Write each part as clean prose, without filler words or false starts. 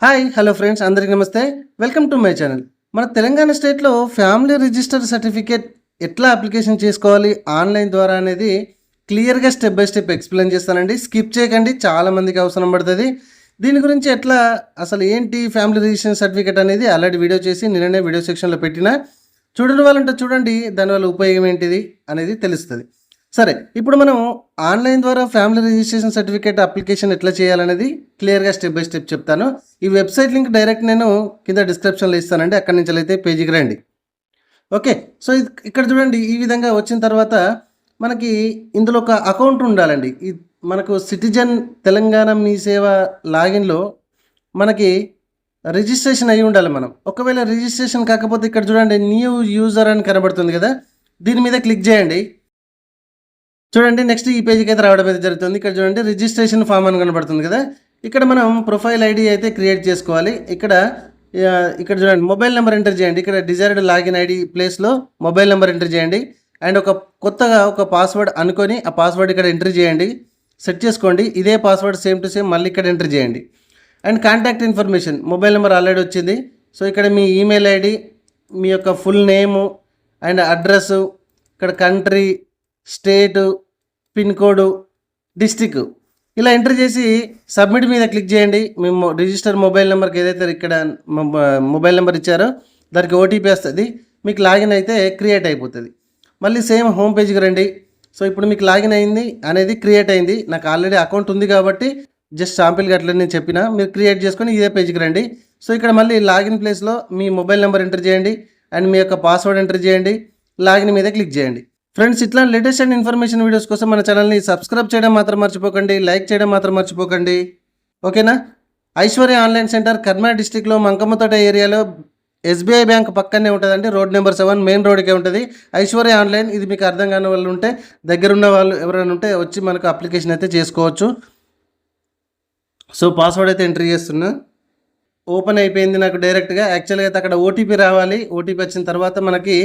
Hi hello friends, అందరికీ నమస్తే. Welcome to my channel. మన తెలంగాణ స్టేట్లో ఫ్యామిలీ రిజిస్టర్ సర్టిఫికేట్ ఎట్లా అప్లికేషన్ చేసుకోవాలి ఆన్లైన్ ద్వారా అనేది క్లియర్గా స్టెప్ బై స్టెప్ ఎక్స్ప్లెయిన్ చేస్తానండి. స్కిప్ చేయకండి, చాలామందికి అవసరం పడుతుంది. దీని గురించి ఎట్లా అసలు ఏంటి ఫ్యామిలీ రిజిస్ట్రేషన్ సర్టిఫికేట్ అనేది ఆల్రెడీ వీడియో చేసి నిన్ననే వీడియో సెక్షన్లో పెట్టిన, చూడని వాళ్ళంటే చూడండి, దానివల్ల ఉపయోగం ఏంటిది అనేది తెలుస్తుంది. సరే, ఇప్పుడు మనం ఆన్లైన్ ద్వారా ఫ్యామిలీ రిజిస్ట్రేషన్ సర్టిఫికేట్ అప్లికేషన్ ఎట్లా చేయాలనేది క్లియర్గా స్టెప్ బై స్టెప్ చెప్తాను. ఈ వెబ్సైట్ లింక్ డైరెక్ట్ నేను కింద డిస్క్రిప్షన్లో ఇస్తానండి, అక్కడి నుంచి అయితే పేజీకి రండి. ఓకే, సో ఇక్కడ చూడండి, ఈ విధంగా వచ్చిన తర్వాత మనకి ఇందులో ఒక అకౌంట్ ఉండాలండి. మనకు సిటిజన్ తెలంగాణ మీ సేవ లాగిన్లో మనకి రిజిస్ట్రేషన్ అయి ఉండాలి. మనం ఒకవేళ రిజిస్ట్రేషన్ కాకపోతే ఇక్కడ చూడండి, న్యూ యూజర్ అని కనబడుతుంది కదా, దీని మీద క్లిక్ చేయండి. చూడండి, నెక్స్ట్ ఈ పేజీకి అయితే రావడం అయితే జరుగుతుంది. ఇక్కడ చూడండి, రిజిస్ట్రేషన్ ఫామ్ అని కనబడుతుంది కదా, ఇక్కడ మనం ప్రొఫైల్ ఐడి అయితే క్రియేట్ చేసుకోవాలి. ఇక్కడ చూడండి, మొబైల్ నెంబర్ ఎంటర్ చేయండి. ఇక్కడ డిజైర్డ్ లాగిన్ ఐడి ప్లేస్లో మొబైల్ నెంబర్ ఎంటర్ చేయండి. అండ్ కొత్తగా ఒక పాస్వర్డ్ అనుకొని ఆ పాస్వర్డ్ ఇక్కడ ఎంటర్ చేయండి, సెట్ చేసుకోండి. ఇదే పాస్వర్డ్ సేమ్ టు సేమ్ మళ్ళీ ఇక్కడ ఎంటర్ చేయండి. And contact information, mobile number already వచ్చింది. సో ఇక్కడ మీ ఈమెయిల్ ఐడి, మీ యొక్క ఫుల్ నేము అండ్ అడ్రస్సు, ఇక్కడ కంట్రీ, స్టేటు, పిన్ కోడ్, డిస్టిక్ ఇలా ఎంటర్ చేసి సబ్మిట్ మీద క్లిక్ చేయండి. మేము రిజిస్టర్ మొబైల్ నెంబర్కి ఏదైతే ఇక్కడ మొబైల్ నెంబర్ ఇచ్చారో దానికి ఓటీపీ వస్తుంది. మీకు లాగిన్ అయితే క్రియేట్ అయిపోతుంది. మళ్ళీ సేమ్ హోమ్ పేజ్కి రండి. సో ఇప్పుడు మీకు లాగిన్ అయింది అనేది క్రియేట్ అయింది. నాకు ఆల్రెడీ అకౌంట్ ఉంది కాబట్టి జస్ట్ శాంపిల్గా అట్లా నేను చెప్పిన, మీరు క్రియేట్ చేసుకొని ఇదే పేజ్కి రండి. సో ఇక్కడ మళ్ళీ లాగిన్ ప్లేస్లో మీ మొబైల్ నెంబర్ ఎంటర్ చేయండి అండ్ మీ యొక్క పాస్వర్డ్ ఎంటర్ చేయండి. లాగిన్ మీద క్లిక్ చేయండి. ఫ్రెండ్స్, ఇట్లా లేటెస్ట్ అండ్ ఇన్ఫర్మేషన్ వీడియోస్ కోసం మన ఛానల్ని సబ్స్క్రైబ్ చేయడం మాత్రం మర్చిపోకండి, లైక్ చేయడం మాత్రం మర్చిపోకండి. ఓకేనా? ఐశ్వర్య ఆన్లైన్ సెంటర్ కర్నూలు డిస్టిక్లో మంకమ్మతోట ఏరియాలో ఎస్బీఐ బ్యాంక్ పక్కనే ఉంటుందండి. రోడ్ నెంబర్ 7 మెయిన్ రోడ్కే ఉంటుంది ఐశ్వర్య ఆన్లైన్. ఇది మీకు అర్థం కాని వాళ్ళు ఉంటే, దగ్గరున్న వాళ్ళు ఎవరైనా ఉంటే వచ్చి మనకు అప్లికేషన్ అయితే చేసుకోవచ్చు. సో పాస్వర్డ్ అయితే ఎంట్రీ చేస్తున్నా. ఓపెన్ అయిపోయింది నాకు డైరెక్ట్గా. యాక్చువల్గా అయితే అక్కడ ఓటీపీ రావాలి. ఓటీపీ వచ్చిన తర్వాత మనకి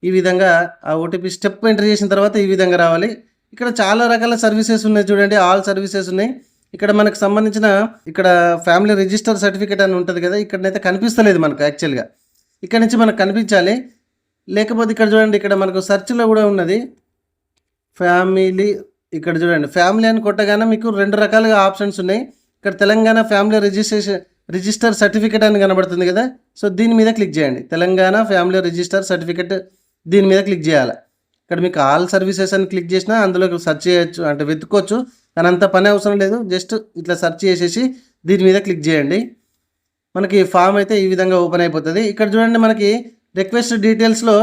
ఈ విధంగా ఆ ఓటీపీ స్టెప్ ఎంటర్ చేసిన తర్వాత ఈ విధంగా రావాలి. ఇక్కడ చాలా రకాల సర్వీసెస్ ఉన్నాయి చూడండి, ఆల్ సర్వీసెస్ ఉన్నాయి. ఇక్కడ మనకు సంబంధించిన ఇక్కడ ఫ్యామిలీ రిజిస్టర్ సర్టిఫికేట్ అని ఉంటుంది కదా, ఇక్కడనైతే కనిపిస్తలేదు మనకు. యాక్చువల్గా ఇక్కడ నుంచి మనకు కనిపించాలి. లేకపోతే ఇక్కడ చూడండి, ఇక్కడ మనకు సెర్చ్లో కూడా ఉన్నది ఫ్యామిలీ. ఇక్కడ చూడండి, ఫ్యామిలీ అని కొట్టగానే మీకు 2 రకాలుగా ఆప్షన్స్ ఉన్నాయి. ఇక్కడ తెలంగాణ ఫ్యామిలీ రిజిస్టర్ సర్టిఫికేట్ అని కనబడుతుంది కదా, సో దీని మీద క్లిక్ చేయండి. తెలంగాణ ఫ్యామిలీ రిజిస్టర్ సర్టిఫికేట్ దీని మీద క్లిక్ చేయాలి. ఇక్కడ మీకు ఆల్ సర్వీసెస్ అని క్లిక్ చేసినా అందులో సెర్చ్ చేయొచ్చు, అంటే వెతుక్కోవచ్చు. కానీ అంత పని అవసరం లేదు, జస్ట్ ఇట్లా సెర్చ్ చేసేసి దీని మీద క్లిక్ చేయండి. మనకి ఫామ్ అయితే ఈ విధంగా ఓపెన్ అయిపోతుంది. ఇక్కడ చూడండి, మనకి రిక్వెస్ట్ డీటెయిల్స్లో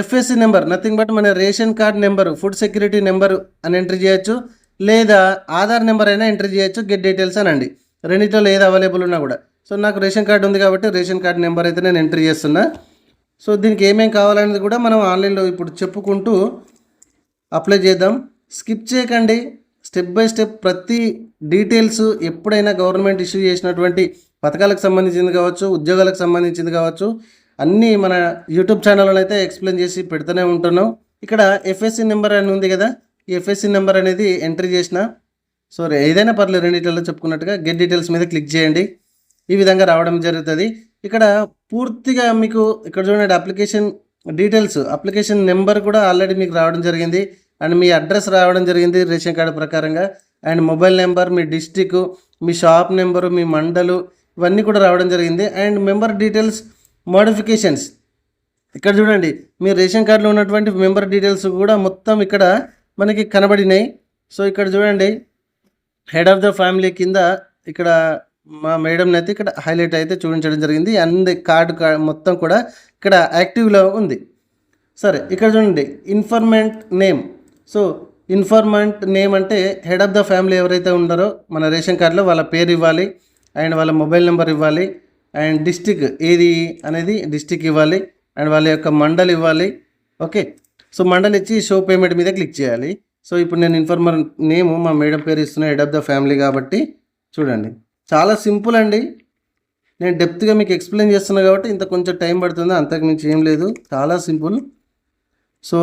ఎఫ్ఎస్సి నెంబర్, నథింగ్ బట్ మన ration card number, food security number అని ఎంట్రీ చేయొచ్చు, లేదా ఆధార్ నెంబర్ అయినా ఎంట్రీ చేయొచ్చు. గెట్ డీటెయిల్స్ అనండి, రెండింటిలో ఏది అవైలబుల్ ఉన్నా కూడా. సో నాకు రేషన్ కార్డు ఉంది కాబట్టి రేషన్ కార్డ్ నెంబర్ అయితే నేను ఎంట్రీ చేస్తున్నా. సో దీనికి ఏమేమి కావాలనేది కూడా మనం ఆన్లైన్లో ఇప్పుడు చెప్పుకుంటూ అప్లై చేద్దాం. స్కిప్ చేయకండి, స్టెప్ బై స్టెప్ ప్రతి డీటెయిల్స్. ఎప్పుడైనా గవర్నమెంట్ ఇష్యూ చేసినటువంటి పథకాలకు సంబంధించింది కావచ్చు, ఉద్యోగాలకు సంబంధించింది కావచ్చు, అన్నీ మన యూట్యూబ్ ఛానల్లో అయితే ఎక్స్ప్లెయిన్ చేసి పెడుతూనే ఉంటున్నాం. ఇక్కడ ఎఫ్ఎస్సి నెంబర్ అని ఉంది కదా, ఈ ఎఫ్ఎస్సి నెంబర్ అనేది ఎంట్రీ చేసిన. సో ఏదైనా పర్లేదు, రెండింటిలో చెప్పుకున్నట్టుగా గెట్ డీటెయిల్స్ మీద క్లిక్ చేయండి. ఈ విధంగా రావడం జరుగుతుంది. ఇక్కడ పూర్తిగా మీకు ఇక్కడ చూడండి, అప్లికేషన్ డీటెయిల్స్, అప్లికేషన్ నెంబర్ కూడా ఆల్రెడీ మీకు రావడం జరిగింది. అండ్ మీ అడ్రస్ రావడం జరిగింది రేషన్ కార్డు ప్రకారంగా. అండ్ మొబైల్ నెంబర్, మీ డిస్టిక్, మీ షాప్ నెంబరు, మీ మండలు, ఇవన్నీ కూడా రావడం జరిగింది. అండ్ మెంబర్ డీటెయిల్స్ మోడిఫికేషన్స్, ఇక్కడ చూడండి, మీ రేషన్ కార్డులో ఉన్నటువంటి మెంబర్ డీటెయిల్స్ కూడా మొత్తం ఇక్కడ మనకి కనబడినాయి. సో ఇక్కడ చూడండి, హెడ్ ఆఫ్ ద ఫ్యామిలీ కింద ఇక్కడ మా మేడంని అయితే ఇక్కడ హైలైట్ అయితే చూపించడం జరిగింది. అన్ని కార్డు మొత్తం కూడా ఇక్కడ యాక్టివ్లో ఉంది. సరే, ఇక్కడ చూడండి, ఇన్ఫర్మెంట్ నేమ్. సో ఇన్ఫర్మెంట్ నేమ్ అంటే హెడ్ ఆఫ్ ద ఫ్యామిలీ ఎవరైతే ఉన్నారో మన రేషన్ కార్డులో వాళ్ళ పేరు ఇవ్వాలి, అండ్ వాళ్ళ మొబైల్ నెంబర్ ఇవ్వాలి, అండ్ డిస్టిక్ ఏది అనేది డిస్టిక్ ఇవ్వాలి, అండ్ వాళ్ళ యొక్క మండల్ ఇవ్వాలి. ఓకే, సో మండల్ ఇచ్చి షో పేమెంట్ మీద క్లిక్ చేయాలి. సో ఇప్పుడు నేను ఇన్ఫర్మర్ నేము మా మేడం పేరు ఇస్తున్నా, హెడ్ ఆఫ్ ద ఫ్యామిలీ కాబట్టి. చూడండి, చాలా సింపుల్ అండి. నేను డెప్త్గా మీకు ఎక్స్ప్లెయిన్ చేస్తున్నా కాబట్టి ఇంత కొంచెం టైం పడుతుంది, అంతకు మించి ఏం లేదు, చాలా సింపుల్. సో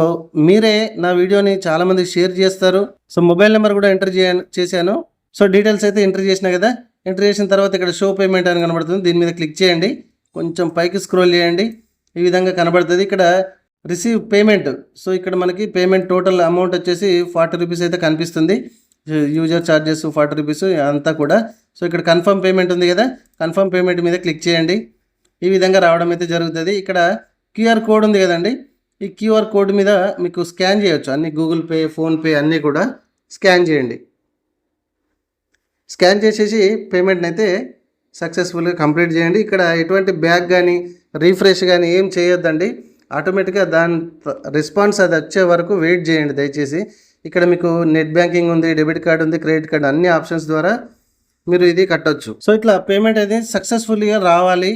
మీరే నా వీడియోని చాలామంది షేర్ చేస్తారు. సో మొబైల్ నెంబర్ కూడా ఎంటర్ చేశాను. సో డీటెయిల్స్ అయితే ఎంటర్ చేసినా కదా, ఎంటర్ చేసిన తర్వాత ఇక్కడ షో పేమెంట్ అని కనబడుతుంది, దీని మీద క్లిక్ చేయండి. కొంచెం పైకి స్క్రోల్ చేయండి, ఈ విధంగా కనబడుతుంది. ఇక్కడ రిసీవ్ పేమెంట్, సో ఇక్కడ మనకి పేమెంట్ టోటల్ అమౌంట్ వచ్చేసి 40 రూపీస్ అయితే కనిపిస్తుంది. యూజర్ ఛార్జెస్ 40 రూపీస్ అంతా కూడా. సో ఇక్కడ కన్ఫర్మ్ పేమెంట్ ఉంది కదా, కన్ఫర్మ్ పేమెంట్ మీద క్లిక్ చేయండి. ఈ విధంగా రావడం అయితే జరుగుతుంది. ఇక్కడ క్యూఆర్ కోడ్ ఉంది కదండి, ఈ క్యూఆర్ కోడ్ మీద మీకు స్కాన్ చేయొచ్చు. అన్ని గూగుల్ పే, ఫోన్పే అన్నీ కూడా స్కాన్ చేయండి. స్కాన్ చేసేసి పేమెంట్ని అయితే సక్సెస్ఫుల్గా కంప్లీట్ చేయండి. ఇక్కడ ఎటువంటి బ్యాక్ కానీ రీఫ్రెష్ కానీ ఏం చేయొద్దండి. ఆటోమేటిక్గా దాని రెస్పాన్స్ అది వచ్చే వరకు వెయిట్ చేయండి దయచేసి. ఇక్కడ మీకు నెట్ బ్యాంకింగ్ ఉంది, డెబిట్ కార్డ్ ఉంది, క్రెడిట్ కార్డ్, అన్ని ఆప్షన్స్ ద్వారా మీరు ఇది కట్టొచ్చు. సో ఇట్లా పేమెంట్ అయితే సక్సెస్ఫుల్గా రావాలి.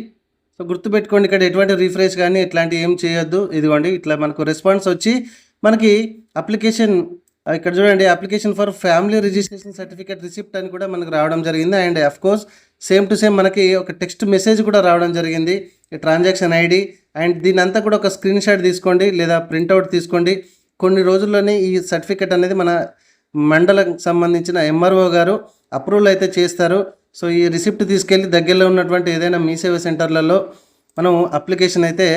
సో గుర్తుపెట్టుకోండి, ఇక్కడ ఎటువంటి రీఫ్రెష్ కానీ ఇట్లాంటివి ఏం చేయొద్దు. ఇదిగోండి ఇట్లా మనకు రెస్పాన్స్ వచ్చి మనకి అప్లికేషన్, ఇక్కడ చూడండి application for family registration certificate receipt అని కూడా మనకు రావడం జరిగింది. And of course same to same మనకి ఒక టెక్స్ట్ మెసేజ్ కూడా రావడం జరిగింది, ట్రాన్సాక్షన్ ఐడి. అండ్ దీని అంతా కూడా ఒక స్క్రీన్ షాట్ తీసుకోండి లేదా ప్రింట్అవుట్ తీసుకోండి. కొన్ని రోజుల్లోనే ఈ సర్టిఫికేట్ అనేది మన మండలకు సంబంధించిన ఎంఆర్ఓ గారు అప్రూవల్ అయితే చేస్తారు. సో ఈ రిసిప్ట్ తీసుకెళ్ళి దగ్గరలో ఉన్నటువంటి ఏదైనా మీ సేవ సెంటర్లలో మనం అప్లికేషన్ అయితే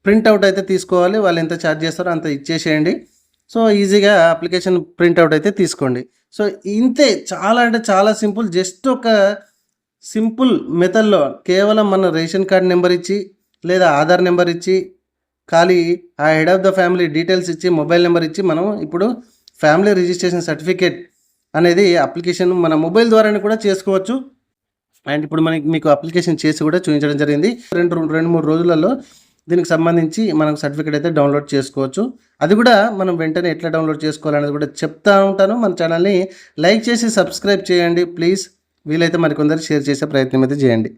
ప్రింట్అవుట్ అయితే తీసుకోవాలి. వాళ్ళు ఎంత ఛార్జ్ చేస్తారో అంత ఇచ్చేసేయండి. సో ఈజీగా అప్లికేషన్ ప్రింట్అవుట్ అయితే తీసుకోండి. సో ఇంతే, చాలా అంటే చాలా సింపుల్. జస్ట్ ఒక సింపుల్ మెథడ్లో కేవలం మన రేషన్ కార్డ్ నెంబర్ ఇచ్చి లేదా ఆధార్ నెంబర్ ఇచ్చి ఖాళీ ఆ head of the family details ఇచ్చి మొబైల్ నెంబర్ ఇచ్చి మనం ఇప్పుడు ఫ్యామిలీ రిజిస్ట్రేషన్ సర్టిఫికేట్ అనేది అప్లికేషన్ మన మొబైల్ ద్వారానే కూడా చేసుకోవచ్చు. అండ్ ఇప్పుడు మీకు అప్లికేషన్ చేసి కూడా చూపించడం జరిగింది. రెండు మూడు రోజులలో దీనికి సంబంధించి మనం సర్టిఫికేట్ అయితే డౌన్లోడ్ చేసుకోవచ్చు. అది కూడా మనం వెంటనే ఎట్లా డౌన్లోడ్ చేసుకోవాలనేది కూడా చెప్తా ఉంటాను. మన ఛానల్ని లైక్ చేసి సబ్స్క్రైబ్ చేయండి ప్లీజ్. వీలైతే మరికొందరు షేర్ చేసే ప్రయత్నం అయితే చేయండి.